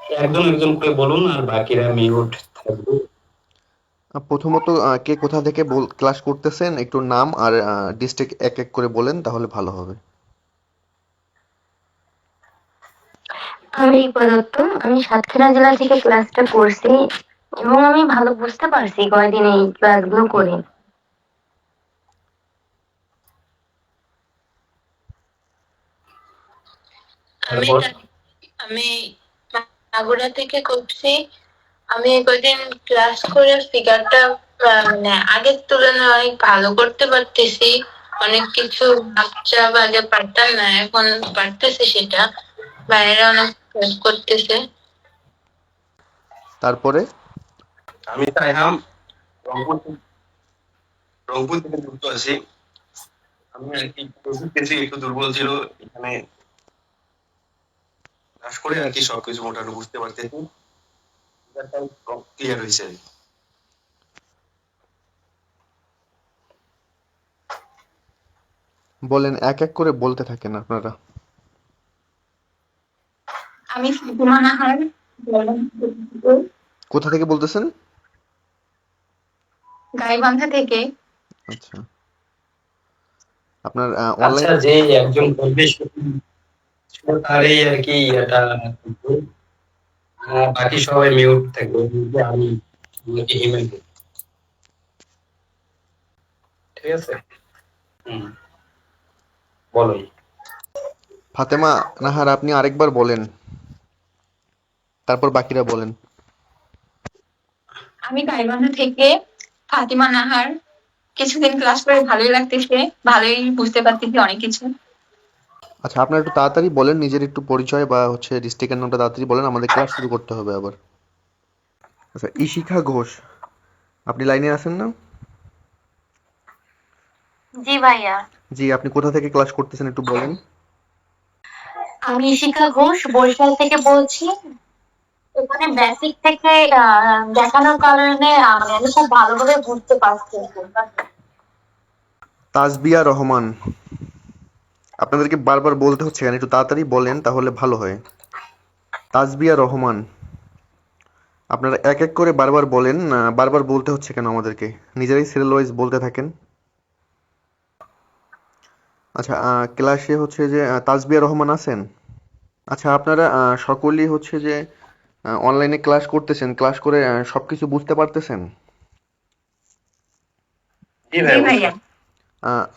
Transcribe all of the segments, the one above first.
একজন একজন করে বলুন আর বাকিরা মিউট থাকবে। প্রথমত কে কোথা থেকে ক্লাস করতেছেন একটু নাম আর ডিস্ট্রিক্ট এক এক করে বলেন তাহলে ভালো হবে। আমি প্রদত্ত, আমি সাতক্ষীরা জেলা থেকে ক্লাসটা করছি এবং আমি ভালো বুঝতে পারছি কয়দিন এই ক্লাসগুলো করে। আমি তারপর আমি মাগুরা থেকে করছি। আমি কয়দিন ক্লাস করে ফিগারটা মানে আগের তুলনায় অনেক ভালো করতে পারতেছি। অনেক কিছু বাচ্চা বা আগে পারতাম না, এখন পারতেছি সেটা। বাইরে অনেক হেল্প করতেছে। তারপরে আমি সাইহাম, রংপুর থেকে যুক্ত আছি। আমি আর কি বেসিক একটু দুর্বল ছিল, এখানে ক্লাস করে আর কি সবকিছু মোটামুটি বুঝতে পারতেছি, ক্লিয়ার হয়েছে। বলেন, এক এক করে বলতে থাকেন আপনারা। আমি ফাতিমা নাহার, কোথা থেকে বলতেছেন? গাইবান্ধা থেকে। আচ্ছা, আপনার আচ্ছা, অনলাইন। যে একজন করবে তারই আর কি এটা, বাকি সবাই মিউট থাকবে। আমি আপনাকে ইমেল দেব, ঠিক আছে? হুম, বলো। ফাতেমা নাহার, আপনি আরেকবার বলেন, তারপর বাকিরা বলেন। আমি গাইবান্ধা থেকে ফাতিমা নাহার। কিছুদিন ক্লাস করে ভালোই লাগতেছে, ভালোই বুঝতে পারতেছি অনেক কিছু। আচ্ছা, আপনারা একটু তাড়াতাড়ি বলেন, নিজের একটু পরিচয় বা হচ্ছে ডিস্ট্রিক্টের নামটা তাড়াতাড়ি বলেন, আমাদের ক্লাস শুরু করতে হবে আবার। আচ্ছা, ইশিখা ঘোষ, আপনি লাইনে আছেন না? জি ভাইয়া। জি, আপনি কোথা থেকে ক্লাস করতেছেন একটু বলেন। আমি শিখা ঘোষ বরিশাল থেকে বলছি। এখানে বেসিক থেকে দেখানোর কারণে মানে আমি খুব ভালোভাবে বুঝতে পারছি। তাসবিয়া রহমান, আপনাদেরকে বারবার বলতে হচ্ছে কেন, একটু তাড়াতাড়ি বলেন তাহলে ভালো হয়। তাসবিয়া রহমান, আপনারা এক এক করে বারবার বলেন, বারবার বলতে হচ্ছে কেন আমাদেরকে, নিজেরাই সিরিয়াল ওয়াইজ বলতে থাকেন। আচ্ছা, ক্লাসে হচ্ছে যে তাসবিয়া রহমান আছেন? আচ্ছা, আপনারা সকলেই হচ্ছে যে অনলাইনে ক্লাস করতেছেন, ক্লাস করে সবকিছু বুঝতে পারতেছেন? জি ভাই, জি অবশ্যই। ভাইয়া।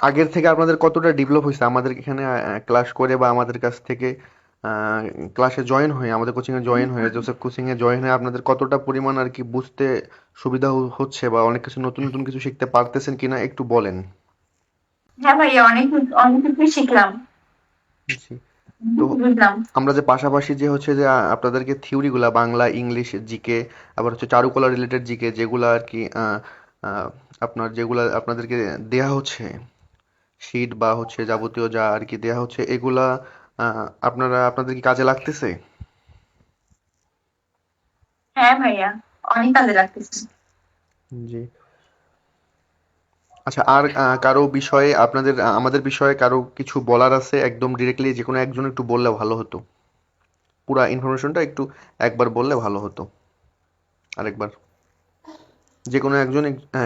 আগের থেকে আপনাদের কতটা ডেভেলপ হয়েছে আমাদের এখানে ক্লাস করে বা আমাদের কাছ থেকে ক্লাসে জয়েন হয়ে, আমাদের কোচিংয়ে জয়েন হয়ে, জোসেফ কোচিংয়ে জয়েন হয়ে আপনাদের কতটা পরিমাণ আর কি বুঝতে সুবিধা হচ্ছে বা অনেক কিছু নতুন নতুন কিছু শিখতে পারতেছেন কিনা একটু বলেন। হ্যাঁ ভাইয়া, অনেক অনেক কিছুই শিখলাম, জি। তো বুঝলাম। আমরা যে পাশাপাশি যে হচ্ছে যে আপনাদেরকে থিওরিগুলা বাংলা, ইংলিশ, জিকে, আবার হচ্ছে চারুকলা রিলেটেড জিকে যেগুলা আর কি আহ, আপনার যেগুলা আপনাদেরকে দেয়া হচ্ছে শীট বা হচ্ছে যাবতীয় যা আর কি দেয়া হচ্ছে এগুলা আপনাদের কি কাজে লাগতেছে? হ্যাঁ ভাইয়া, অনেক কাজে লাগতেছে। জি। আচ্ছা, আর কারো বিষয়ে আপনাদের আমাদের বিষয়ে কারো কিছু বলার আছে একদম ডিরেক্টলি, যে কোনো একজন একটু বললে ভালো হতো, পুরা ইনফরমেশনটা একটু একবার বললে ভালো হতো। আরেকবার যে কোনো একজন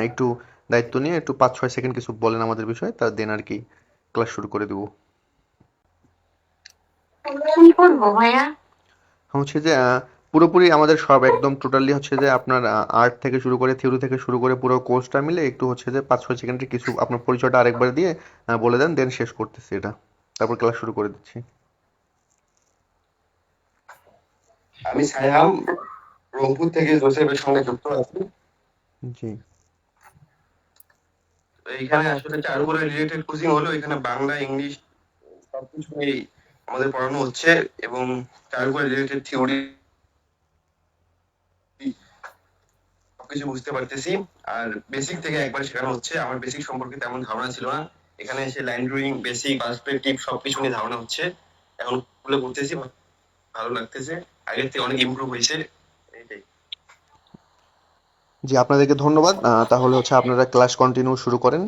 একটু দায়িত্ব নিয়ে একটু 5-6 সেকেন্ড কিছু বলেন আমাদের বিষয়ে, তার দেন আর কি ক্লাস শুরু করে দেবো। কি করবো ভাইয়া? হচ্ছে যে পুরোপুরি আমাদের সব একদম টোটালি হচ্ছে যে আপনার আর্ট থেকে শুরু করে থিওরি থেকে শুরু করে পুরো কোর্সটা মিলে একটু হচ্ছে যে 5-6 সেকেন্ডের কিছু আপনার পরিচয়টা আরেকবার দিয়ে বলে দেন, দেন শেষ করতেছি এটা, তারপর ক্লাস শুরু করে দিচ্ছি। আমি সাইহাম, রংপুর থেকে জোসেফের সঙ্গে যুক্ত আছি। জি। তো এইখানে আসলে চারুকলা রিলেটেড কোচিং হলো, এখানে বাংলা, ইংলিশ সবকিছু আমাদের পড়ানো হচ্ছে, এবং চারুকলা রিলেটেড থিওরি সবকিছু বুঝতে পারতেছি। আর বেসিক থেকে একবার শেখানো হচ্ছে। আমার বেসিক সম্পর্কে তেমন ধারণা ছিল না, এখানে এসে লাইন ড্রয়িং, বেসিক, পার্সপেক্টিভ সবকিছু নিয়ে ধারণা হচ্ছে। এখন খুলে পড়তেছি, ভালো লাগতেছে, আগের থেকে অনেক ইমপ্রুভ হয়েছে, এইটাই। জি, আপনাদেরকে ধন্যবাদ। তাহলে হচ্ছে আপনারা ক্লাস কন্টিনিউ শুরু করেন।